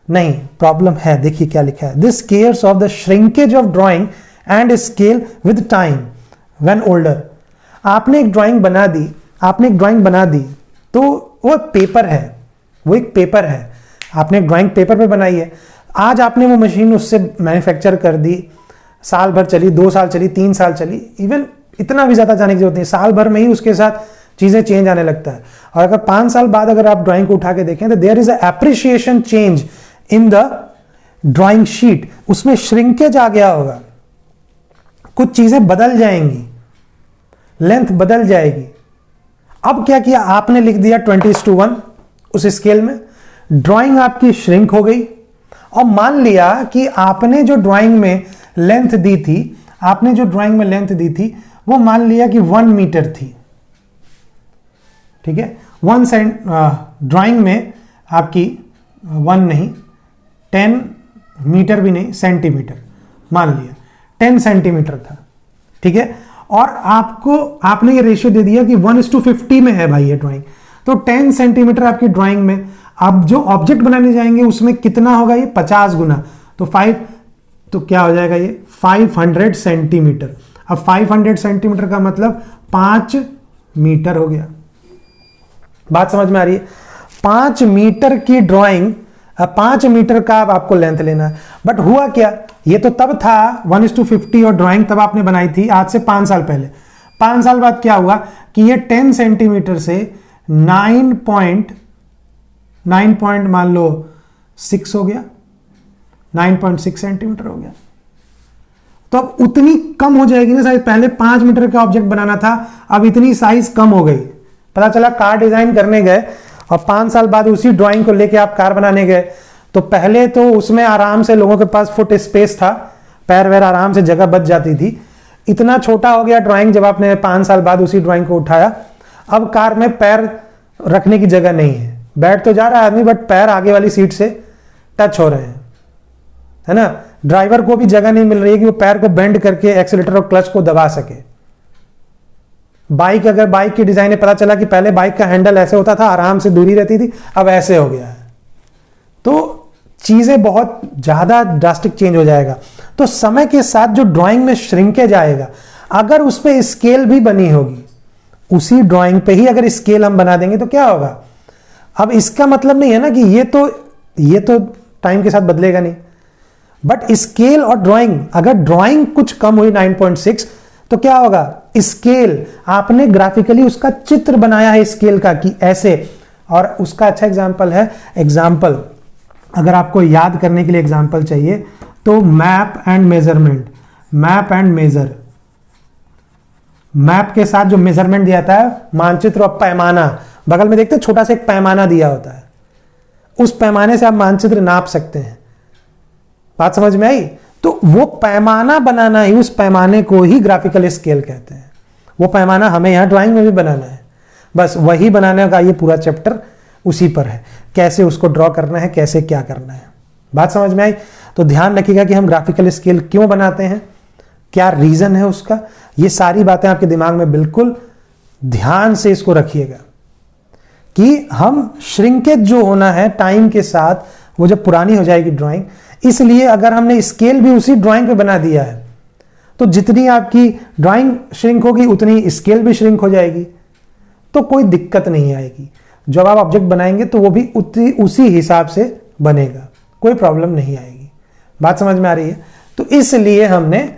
Speaker 1: नहीं, प्रॉब्लम है, देखिए क्या लिखा है, this cares of the shrinkage of drawing and scale with time when older. आपने एक ड्राइंग बना दी, तो वो पेपर है, वो एक पेपर है, आपने एक ड्राइंग पेपर पे बनाई है। आज आपने वो मशीन उससे मैन्युफैक्चर कर दी, साल भर चली, 2 साल चली, 3 साल चली, इवन इतना भी ज्यादा जाने की जरूरत नहीं, साल भर में ही उसके साथ चीजें चेंज आने लगता है। और अगर 5 साल बाद अगर आप ड्राइंग को उठा के देखें तो there is appreciation change in the drawing sheet, उसमें श्रिंकेज आ गया होगा, कुछ चीजें बदल जाएंगी, लेंथ बदल जाएगी। अब क्या किया आपने, लिख दिया 20:1 उस स्केल में, ड्राइंग आपकी श्रिंक हो गई। और मान लिया कि आपने जो ड्राइंग में लेंथ दी थी, वो मान लिया कि 1 मीटर थी, ठीक है। ड्राइंग में आपकी 1 नहीं, 10 मीटर भी नहीं, सेंटीमीटर मान लिया, 10 सेंटीमीटर था, ठीक है। और आपने ये रेशियो दे दिया कि 1:50 में है भाई ये ड्राइंग, तो 10 सेंटीमीटर आपकी ड्राइंग में, अब जो ऑब्जेक्ट बनाने जाएंगे उसमें कितना होगा ये, 50 गुना, तो 5, तो क्या हो जाएगा ये 500 सेंटीमीटर। अब 500 सेंटीमीटर का मतलब 5 मीटर हो गया। बात समझ में आ रही है? 5 मीटर की ड्राइंग, 5 मीटर का अब आपको लेंथ लेना है। बट हुआ क्या, ये तो तब था 1:50 और ड्राइंग तब आपने बनाई थी, आज से 5 साल पहले। 5 साल बाद क्या हुआ कि ये 10 सेंटीमीटर से 9 पॉइंट मान लो 6 हो गया, 9.6 सेंटीमीटर हो गया। तो अब उतनी कम हो जाएगी ना साइज, पहले 5 मीटर का ऑब्जेक्ट बनाना था, अब इतनी साइज कम हो गई। पता चला कार डिजाइन करने गए और 5 साल बाद उसी ड्राइंग को लेके आप कार बनाने गए, तो पहले तो उसमें आराम से लोगों के पास फुट स्पेस था, पैर वैर आराम से जगह बच जाती थी। इतना छोटा हो गया ड्राइंग जब आपने 5 साल बाद उसी ड्राइंग को उठाया, अब कार में पैर रखने की जगह नहीं है, बैठ तो जा रहा है आदमी बट पैर आगे वाली सीट से टच हो रहे हैं, है ना। ड्राइवर को भी जगह नहीं मिल रही है कि वो पैर को बेंड करके एक्सीलेटर और क्लच को दबा सके। बाइक की डिजाइन है, पता चला कि पहले बाइक का हैंडल ऐसे होता था, आराम से दूरी रहती थी, अब ऐसे हो गया है। तो चीजें बहुत ज्यादा ड्रास्टिक चेंज हो जाएगा। तो समय के साथ जो ड्राइंग में श्रिंकेज आएगा, अगर उस पर स्केल भी बनी होगी, उसी ड्राइंग पे ही अगर स्केल हम बना देंगे तो क्या होगा। अब इसका मतलब नहीं है ना कि ये तो टाइम के साथ बदलेगा नहीं, बट स्केल और ड्राइंग, अगर ड्राइंग कुछ कम हुई 9.6 तो क्या होगा, स्केल आपने ग्राफिकली उसका चित्र बनाया है स्केल का कि ऐसे। और उसका अच्छा एग्जांपल है, अगर आपको याद करने के लिए एग्जांपल चाहिए तो map and measurement, map and measure, map के साथ जो मेजरमेंट दिया था, मानचित्र और पैमाना, बगल में देखते छोटा सा एक पैमाना दिया होता है, उस पैमाने से आप मानचित्र नाप सकते हैं। बात समझ में आई? तो वो पैमाना बनाना ही, उस पैमाने को ही ग्राफिकल स्केल कहते हैं। वो पैमाना हमें यहां ड्राइंग में भी बनाना है, बस वही बनाने का ये पूरा चैप्टर उसी पर है, कैसे उसको ड्रॉ करना है, कैसे क्या करना है। बात समझ में आई? तो ध्यान रखिएगा कि हम ग्राफिकल स्केल क्यों बनाते हैं, क्या रीजन है उसका, ये सारी बातें आपके दिमाग में बिल्कुल ध्यान से इसको रखिएगा कि हम श्रिंकेज जो होना है टाइम के साथ, वो जब पुरानी हो जाएगी ड्राइंग, इसलिए अगर हमने स्केल भी उसी ड्राइंग पे बना दिया है तो जितनी आपकी ड्राइंग श्रिंक होगी उतनी स्केल भी श्रिंक हो जाएगी, तो कोई दिक्कत नहीं आएगी। जब आप ऑब्जेक्ट बनाएंगे तो वो भी उसी हिसाब से बनेगा, कोई प्रॉब्लम नहीं आएगी। बात समझ में आ रही है? तो इसलिए हमने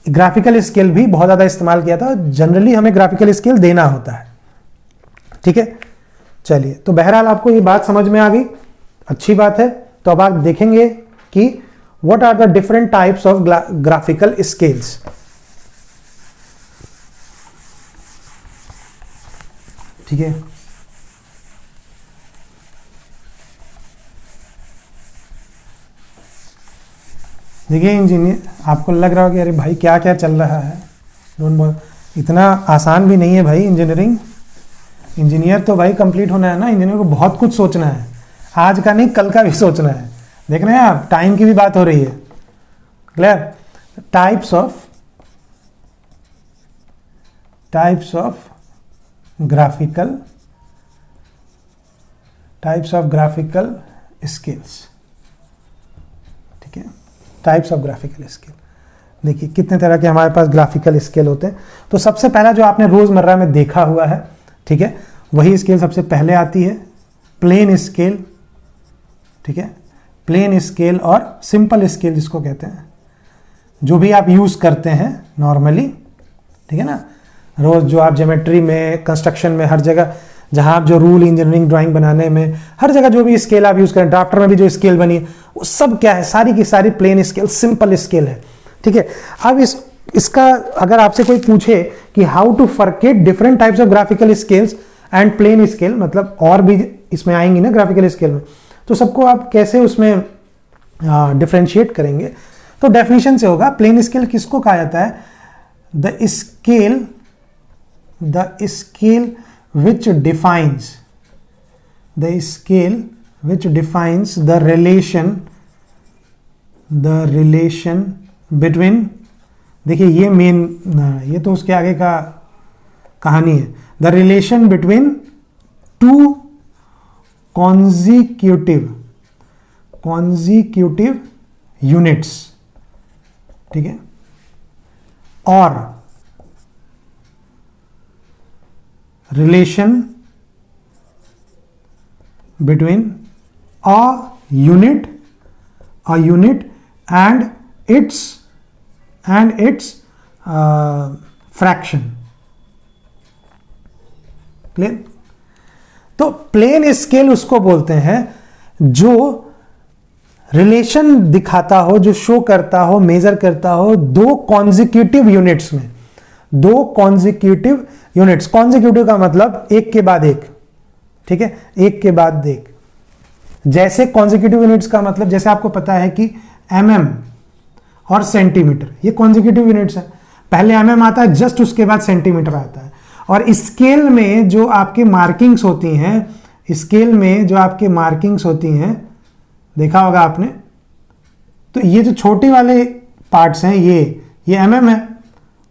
Speaker 1: ग्राफिकल स्केल भी बहुत ज्यादा इस्तेमाल किया था, जनरली हमें ग्राफिकल स्केल देना होता है, ठीक है। चलिए, तो बहरहाल आपको ये बात समझ में आ गई, अच्छी बात है। तो अब आप देखेंगे कि what are the different types of graphical scales. ठीक है, देखिए इंजीनियर, आपको लग रहा हो कि अरे भाई क्या क्या चल रहा है, इतना आसान भी नहीं है भाई इंजीनियरिंग। इंजीनियर तो भाई कंप्लीट होना है ना, इंजीनियर को बहुत कुछ सोचना है, आज का नहीं कल का भी सोचना है। देख रहे हैं आप, टाइम की भी बात हो रही है, clear. Types of graphical scales. ठीक है, टाइप्स ऑफ ग्राफिकल स्केल। देखिए कितने तरह के हमारे पास ग्राफिकल स्केल होते हैं। तो सबसे पहला जो आपने रोजमर्रा में देखा हुआ है, ठीक है, वही स्केल सबसे पहले आती है, प्लेन स्केल। ठीक है, प्लेन स्केल और सिंपल स्केल जिसको कहते हैं, जो भी आप यूज करते हैं नॉर्मली। ठीक है ना, रोज जो आप ज्योमेट्री में, कंस्ट्रक्शन में, हर जगह जहां आप जो रूल, इंजीनियरिंग, ड्राइंग बनाने में, हर जगह जो भी स्केल आप यूज करें, ड्राफ्टर में भी जो स्केल बनी है वो सब क्या है, सारी की सारी प्लेन स्केल, सिंपल स्केल है। ठीक है, अब इसका अगर आपसे कोई पूछे कि how to forget different types of graphical scales and plain scale, मतलब और भी इसमें आएंगी ना ग्राफिकल स्केल में, तो सबको आप कैसे उसमें डिफरेंशिएट करेंगे? तो डेफिनेशन से होगा, प्लेन स्केल किसको कहा जाता है? The scale which defines the relation between, देखिए ये मेन, ये तो उसके आगे का कहानी है, the relation between two consecutive units. ठीक है, और relation between a unit and its fraction। Clear? तो प्लेन स्केल उसको बोलते हैं जो रिलेशन दिखाता हो, जो शो करता हो, मेजर करता हो दो कॉन्जिक्यूटिव यूनिट्स में, दो कॉन्जिक्यूटिव यूनिट्स। कॉन्जिक्यूटिव का मतलब एक के बाद एक। ठीक है, एक के बाद एक। जैसे कॉन्जिक्यूटिव यूनिट्स का मतलब, जैसे आपको पता है कि mm और सेंटीमीटर, ये कॉन्जिक्यूटिव यूनिट्स है। पहले mm आता है, जस्ट उसके बाद सेंटीमीटर आता है। और स्केल में जो आपके मार्किंग्स होती हैं, स्केल में जो आपके मार्किंग्स होती हैं, देखा होगा आपने, तो ये जो छोटे वाले पार्ट्स हैं, ये mm है,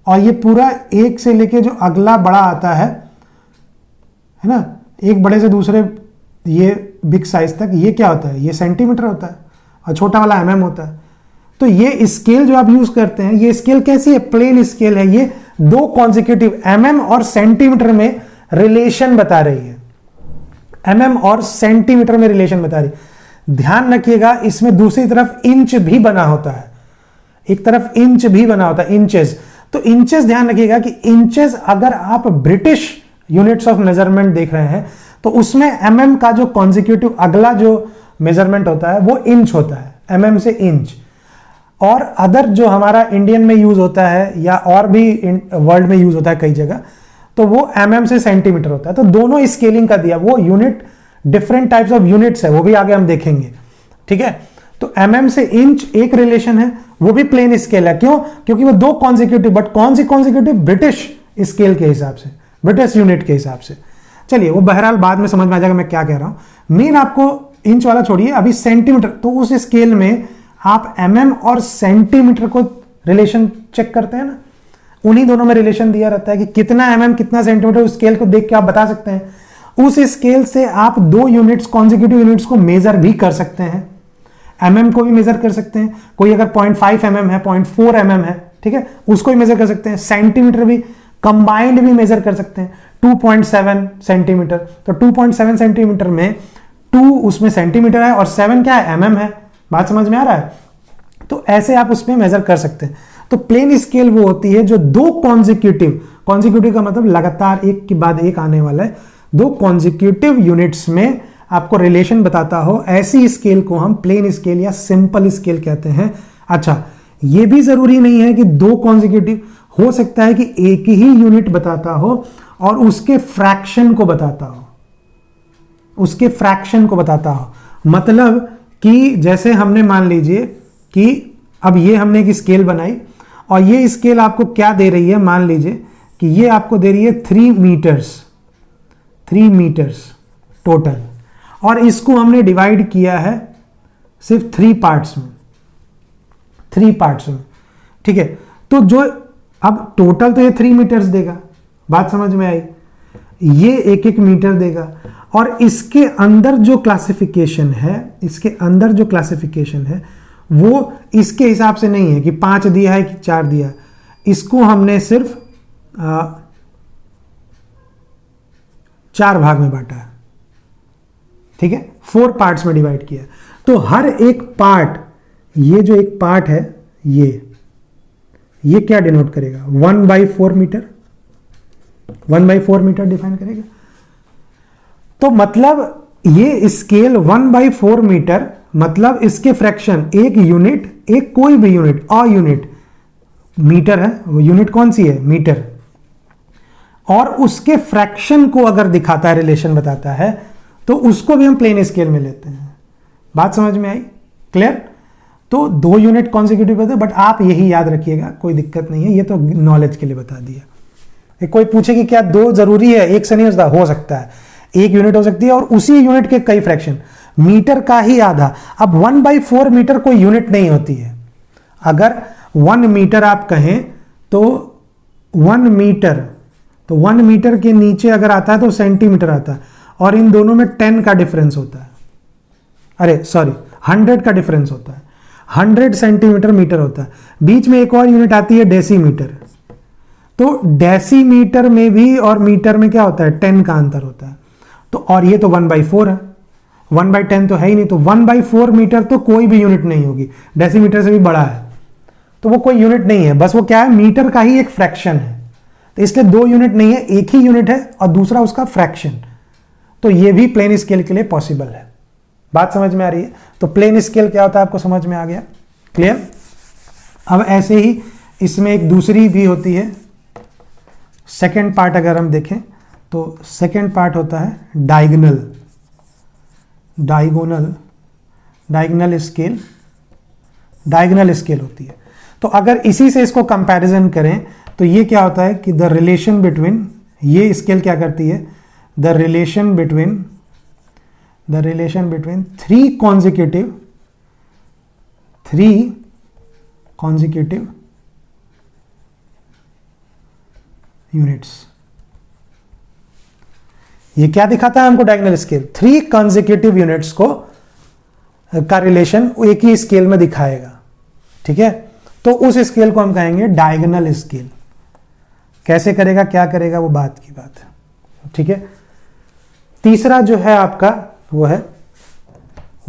Speaker 1: और ये पूरा एक से लेके जो अगला बड़ा आता है ना, एक बड़े से दूसरे ये बिग साइज तक, ये क्या होता है? ये सेंटीमीटर होता है, और छोटा वाला mm होता है। तो ये स्केल जो आप यूज करते हैं, ये स्केल कैसी है? प्लेन स्केल है। ये दो कॉन्जिक्यूटिव mm और सेंटीमीटर में रिलेशन बता रही है, mm और सेंटीमीटर में रिलेशन बता रही है। ध्यान रखिएगा, इसमें दूसरी तरफ इंच भी बना होता है, एक तरफ इंच भी बना होता है, इंचेस। तो इंचेस, ध्यान रखिएगा कि इंचेस, अगर आप ब्रिटिश यूनिट्स ऑफ मेजरमेंट देख रहे हैं तो उसमें mm का जो कॉन्जिक्यूटिव अगला जो मेजरमेंट होता है वो इंच होता है, mm से इंच। और अदर जो हमारा इंडियन में यूज होता है या और भी वर्ल्ड में यूज होता है कई जगह, तो वो mm से सेंटीमीटर होता है। तो दोनों स्केलिंग का दिया, वो unit different types of units है, वो भी आगे हम देखेंगे। ठीक है, तो mm से इंच एक रिलेशन है, वो भी प्लेन स्केल है। क्यों? क्योंकि वो दो कॉन्जिक्यूटिव, बट कौन सी कॉन्जिक्यूटिव? ब्रिटिश स्केल के हिसाब से, ब्रिटिश यूनिट के हिसाब से। चलिए, वो बहरहाल बाद में समझ में आ जाएगा मैं क्या कह रहा हूं। मेन आपको इंच वाला छोड़िए, अभी सेंटीमीटर। तो उस स्केल में आप mm और सेंटीमीटर को रिलेशन चेक करते हैं ना, उन्हीं दोनों में रिलेशन दिया रहता है कि कितना mm कितना सेंटीमीटर। उस स्केल को देख के आप बता सकते हैं। उस स्केल से आप दो यूनिट्स, कॉन्जिक्यूटिव यूनिट्स को मेजर भी कर सकते हैं। mm को भी मेजर कर सकते हैं, कोई अगर 0.5 mm है, 0.4 mm है, ठीक है, उसको भी मेजर कर सकते हैं। सेंटीमीटर भी कंबाइंड भी मेजर कर सकते हैं, 2.7 सेंटीमीटर। तो 2.7 सेंटीमीटर में 2 उसमें सेंटीमीटर है और 7 क्या है? mm है। बात समझ में आ रहा है? तो ऐसे आप उसमें मेजर कर सकते हैं। तो प्लेन स्केल वो होती है जो दो कॉन्जिक्यूटिव का मतलब लगातार एक के बाद एक आने वाला है, दो कॉन्जिक्यूटिव यूनिट्स में आपको रिलेशन बताता हो। ऐसी स्केल को हम प्लेन स्केल या सिंपल स्केल कहते हैं। अच्छा, ये भी जरूरी नहीं है कि दो कॉन्जिक्यूटिव, हो सकता है कि एक ही यूनिट बताता हो और उसके फ्रैक्शन को बताता हो, उसके फ्रैक्शन को बताता हो। मतलब कि जैसे हमने मान लीजिए कि अब ये हमने एक स्केल बनाई और ये स्केल आपको क्या दे रही है? मान लीजिए कि ये आपको दे रही है 3 मीटर्स टोटल, और इसको हमने डिवाइड किया है सिर्फ 3 पार्ट्स में। ठीक है, तो जो अब टोटल तो ये 3 मीटर्स देगा, बात समझ में आई, ये 1-1 मीटर देगा, और इसके अंदर जो क्लासिफिकेशन है, इसके अंदर जो क्लासिफिकेशन है वो इसके हिसाब से नहीं है कि 5 दिया है कि 4 दिया है, इसको हमने सिर्फ 4 भाग में बांटा है, ठीक है, 4 पार्ट्स में डिवाइड किया। तो हर एक पार्ट, ये जो एक पार्ट है ये क्या डिनोट करेगा, 1/4 मीटर, 1/4 मीटर डिफाइन करेगा। तो मतलब ये स्केल 1/4 मीटर, मतलब इसके फ्रैक्शन, एक यूनिट, एक कोई भी यूनिट, यूनिट मीटर है, वो यूनिट कौन सी है, मीटर, और उसके फ्रैक्शन को अगर दिखाता है, रिलेशन बताता है, तो उसको भी हम प्लेन स्केल में लेते हैं। बात समझ में आई, क्लियर? तो 2 यूनिट कॉन्सेक्यूटिव होते हैं, बट आप यही याद रखिएगा, कोई दिक्कत नहीं है, ये तो नॉलेज के लिए बता दिया। कोई पूछे कि क्या 2 जरूरी है, एक से नहीं हो सकता है, 1 यूनिट हो सकती है और उसी यूनिट के कई फ्रैक्शन, मीटर का ही आधा। अब 1/4 मीटर कोई यूनिट नहीं होती है। अगर 1 मीटर आप कहें तो 1 मीटर, तो 1 मीटर के नीचे अगर आता है तो सेंटीमीटर आता है, और इन दोनों में 10 का डिफरेंस होता है, अरे सॉरी 100 का डिफरेंस होता है, 100 सेंटीमीटर मीटर होता है। बीच में एक और यूनिट आती है डेसीमीटर, तो डेसीमीटर में भी और मीटर में क्या होता है, 10 का अंतर होता है। तो और ये तो 1/4 है, 1/10 तो है ही नहीं, तो 1/4 मीटर तो कोई भी यूनिट नहीं होगी, डेसीमीटर से भी बड़ा है, तो वो कोई यूनिट नहीं है, बस वो क्या है, मीटर का ही एक फ्रैक्शन है। तो इसलिए 2 यूनिट नहीं है, एक ही यूनिट है और दूसरा उसका फ्रैक्शन। तो ये भी प्लेन स्केल के लिए पॉसिबल है। बात समझ में आ रही है? तो प्लेन स्केल क्या होता है आपको समझ में आ गया, क्लियर? अब ऐसे ही इसमें एक दूसरी भी होती है, सेकेंड पार्ट अगर हम देखें तो सेकेंड पार्ट होता है डायगोनल स्केल, डायगोनल स्केल होती है। तो अगर इसी से इसको कंपैरिजन करें तो ये क्या होता है कि द रिलेशन बिटवीन, ये स्केल क्या करती है, the relation between 3 consecutive units. ये क्या दिखाता है हमको डायगोनल स्केल, 3 consecutive यूनिट्स को का रिलेशन एक ही स्केल में दिखाएगा, ठीक है? तो उस स्केल को हम कहेंगे डायगोनल स्केल। कैसे करेगा, क्या करेगा, वो बात की बात है, ठीक है? तीसरा जो है आपका वो है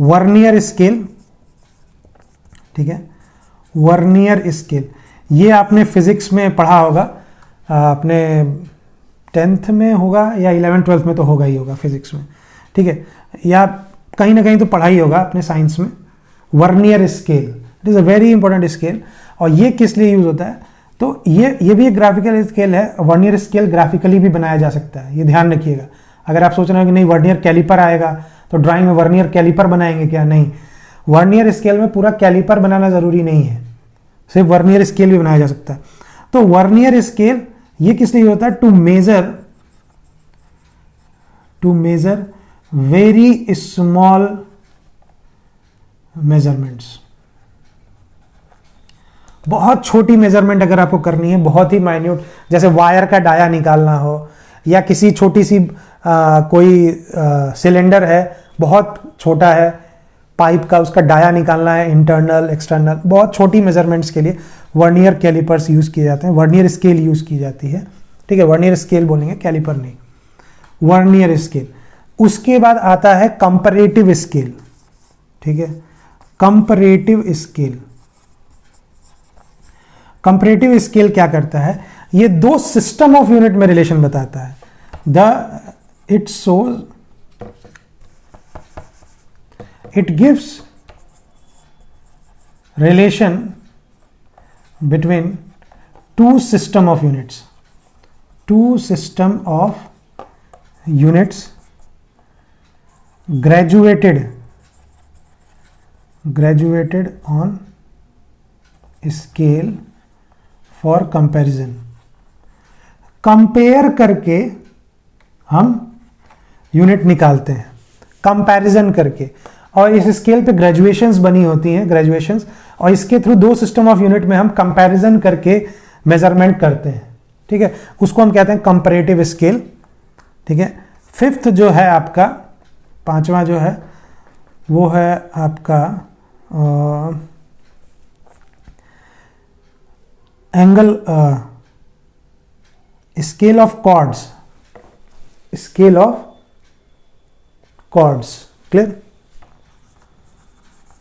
Speaker 1: वर्नियर स्केल, ठीक है? वर्नियर स्केल, ये आपने फिजिक्स में पढ़ा होगा, अपने 10th में होगा या 11th-12th में तो होगा ही होगा फिजिक्स में, ठीक है? या कहीं ना कहीं तो पढ़ा ही होगा अपने साइंस में। Vernier scale, it is a very important scale. और ये किस लिए यूज होता है, तो ये भी एक ग्राफिकल स्केल है। वर्नियर स्केल ग्राफिकली भी बनाया जा सकता है, ये ध्यान रखिएगा। अगर आप सोच रहे हो कि नहीं वर्नियर कैलिपर आएगा तो ड्राइंग में वर्नियर कैलिपर बनाएंगे क्या, नहीं, वर्नियर स्केल में पूरा कैलिपर बनाना जरूरी नहीं है, सिर्फ वर्नियर स्केल भी बनाया जा सकता है। तो वर्नियर स्केल ये किस लिए होता है, to measure very small measurements. बहुत छोटी मेजरमेंट अगर आपको करनी है, बहुत ही माइन्यूट, जैसे वायर का डाया निकालना हो, या किसी छोटी सी कोई सिलेंडर है, बहुत छोटा है पाइप का, उसका डाया निकालना है, इंटरनल एक्सटर्नल, बहुत छोटी मेजरमेंट्स के लिए वर्नियर कैलिपर्स यूज किए जाते हैं, वर्नियर स्केल यूज की जाती है, ठीक है? वर्नियर स्केल बोलेंगे, कैलिपर नहीं, वर्नियर स्केल। उसके बाद आता है कंपैरेटिव स्केल, ठीक है? कंपैरेटिव स्केल, कंपैरेटिव स्केल क्या करता है, ये 2 सिस्टम ऑफ यूनिट में रिलेशन बताता है। it gives relation between 2 system of units graduated on scale for comparison। Compare करके हम यूनिट निकालते हैं, कंपैरिजन करके। और इस स्केल पे ग्रेजुएशंस बनी होती हैं, ग्रेजुएशंस, और इसके थ्रू दो सिस्टम ऑफ यूनिट में हम कंपैरिजन करके मेजरमेंट करते हैं, ठीक है, उसको हम कहते हैं कंपैरेटिव स्केल, ठीक है। फिफ्थ जो है आपका, पांचवा जो है वो है आपका angle scale of chords, scale of chords, clear,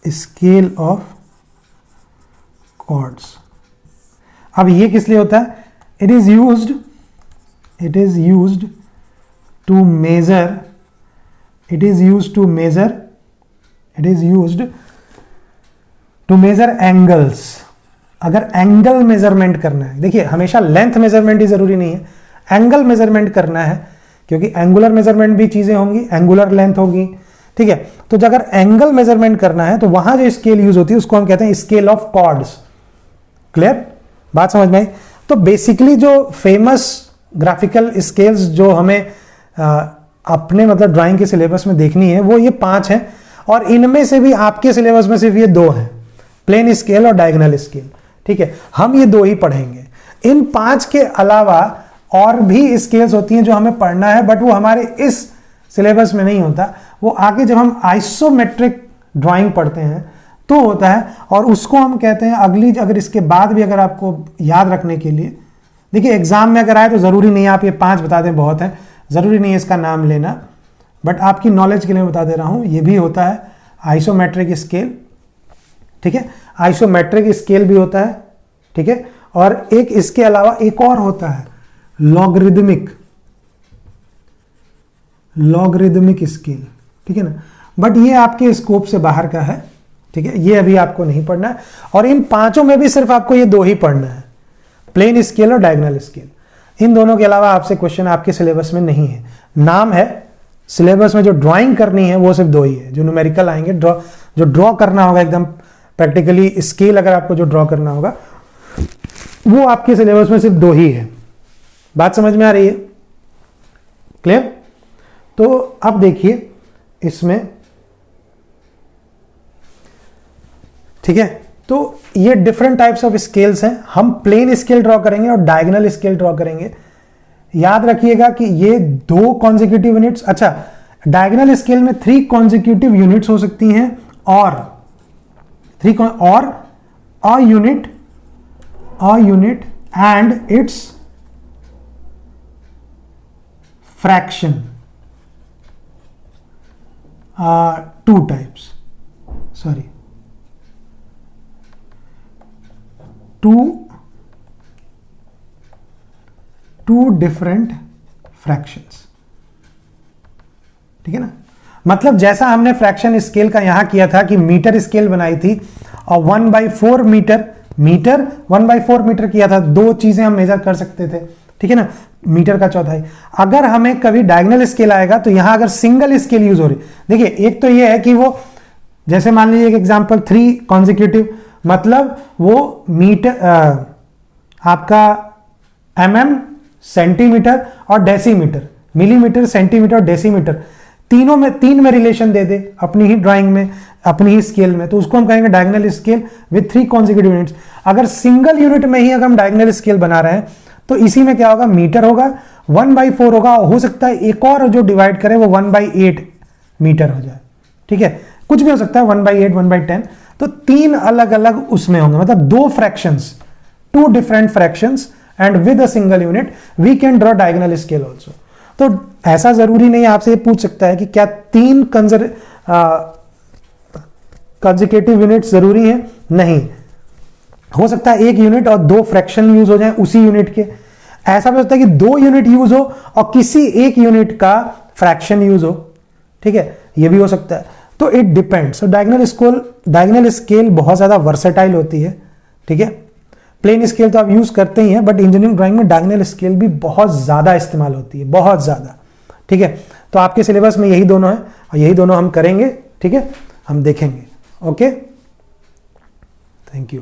Speaker 1: scale of chords. अब ये किस लिए होता है? It is used to measure, angles. अगर एंगल मेजरमेंट करना है, देखिए हमेशा लेंथ मेजरमेंट ही जरूरी नहीं है, एंगल मेजरमेंट करना है, क्योंकि एंगुलर मेजरमेंट भी चीजें होंगी, एंगुलर लेंथ होगी, ठीक है। तो अगर एंगल मेजरमेंट करना है तो वहां जो स्केल यूज होती है उसको हम कहते हैं स्केल ऑफ कॉर्ड्स, क्लियर, बात समझ में आई? तो बेसिकली जो फेमस ग्राफिकल स्केल्स जो हमें अपने मतलब ड्राइंग के सिलेबस में देखनी है वो ये 5 हैं, और इनमें से भी आपके सिलेबस में सिर्फ ये 2 हैं, प्लेन स्केल और डायगोनल स्केल, ठीक है। हम ये 2 ही पढ़ेंगे। इन 5 के अलावा और भी स्केल्स होती हैं जो हमें पढ़ना है, बट वो हमारे इस सिलेबस में नहीं होता, वो आगे जब हम आइसोमेट्रिक ड्राइंग पढ़ते हैं तो होता है, और उसको हम कहते हैं अगली, अगर इसके बाद भी अगर आपको याद रखने के लिए, देखिए एग्जाम में अगर आए तो जरूरी नहीं है आप ये 5 बता दें, बहुत है, जरूरी नहीं है इसका नाम लेना, बट आपकी नॉलेज के लिए बता दे रहा हूं, ये भी होता है आइसोमेट्रिक स्केल, ठीक है, आइसोमेट्रिक स्केल भी होता है, ठीक है। और एक इसके अलावा एक और होता है लॉगरिदमिक स्केल, ठीक है ना, बट ये आपके स्कोप से बाहर का है, ठीक है, ये अभी आपको नहीं पढ़ना है। और इन 5 में भी सिर्फ आपको ये 2 ही पढ़ना है, प्लेन स्केल और डायगोनल स्केल। इन दोनों के अलावा आपसे क्वेश्चन आपके सिलेबस में नहीं है, नाम है, सिलेबस में जो ड्राइंग करनी है वो सिर्फ 2 ही है, जो न्यूमेरिकल आएंगे, जो ड्रॉ करना होगा एकदम प्रैक्टिकली स्केल, अगर आपको जो ड्रॉ करना होगा वो आपके सिलेबस में सिर्फ 2 ही है। बात समझ में आ रही है? क्लियर? तो अब देखिए इसमें, ठीक है, तो ये डिफरेंट टाइप्स ऑफ स्केल्स हैं, हम प्लेन स्केल ड्रॉ करेंगे और डायगोनल स्केल ड्रॉ करेंगे। याद रखिएगा कि ये 2 कॉन्जिक्यूटिव यूनिट्स, अच्छा डायगोनल स्केल में 3 कॉन्जिक्यूटिव यूनिट्स हो सकती हैं, और a unit and it's fraction, 2 types, sorry, 2 different fractions, ठीक है ना। मतलब जैसा हमने फ्रैक्शन स्केल का यहां किया था कि मीटर स्केल बनाई थी और 1/4 मीटर 1/4 मीटर किया था, 2 चीजें हम मेजर कर सकते थे, ठीक है ना, मीटर का चौथाई। अगर हमें कभी डायगोनल स्केल आएगा तो यहां अगर सिंगल स्केल यूज हो रही, देखिए एक तो ये है कि वो, जैसे मान लीजिए एक एग्जांपल 3 कॉन्जिक्यूटिव, मतलब वो मीटर आपका mm, सेंटीमीटर और डेसीमीटर, मिलीमीटर, सेंटीमीटर और डेसीमीटर, तीनों में 3 में रिलेशन दे दे अपनी ही ड्राइंग में, अपनी ही स्केल में, तो उसको हम कहेंगे diagonal scale with 3 consecutive units. अगर सिंगल यूनिट में ही अगर हम डायगोनल स्केल बना रहे हैं तो इसी में क्या होगा, मीटर होगा, 1/4 होगा, हो सकता है एक और जो डिवाइड करे वो 1/8 मीटर हो जाए, ठीक है, कुछ भी हो सकता है, 1/8, 1/10, तो 3 अलग अलग उसमें होंगे, मतलब 2 fractions, 2 different fractions, and with a single unit we can draw diagonal scale also. तो ऐसा जरूरी नहीं, आपसे ये पूछ सकता है कि क्या 3 कंसेक्यूटिव यूनिट जरूरी है, नहीं, हो सकता है 1 यूनिट और 2 फ्रैक्शन यूज हो जाए उसी यूनिट के, ऐसा भी हो सकता है कि 2 यूनिट यूज हो और किसी 1 यूनिट का फ्रैक्शन यूज हो, ठीक है, ये भी हो सकता है, तो it depends. So diagonal scale बहुत ज्यादा वर्सेटाइल होती है, ठीक है, प्लेन स्केल तो आप यूज करते ही हैं, बट इंजीनियरिंग ड्राइंग में डायगोनल स्केल भी बहुत ज्यादा इस्तेमाल होती है, बहुत ज्यादा, ठीक है। तो आपके सिलेबस में यही दोनों है और यही दोनों हम करेंगे, ठीक है, हम देखेंगे। Okay, thank you.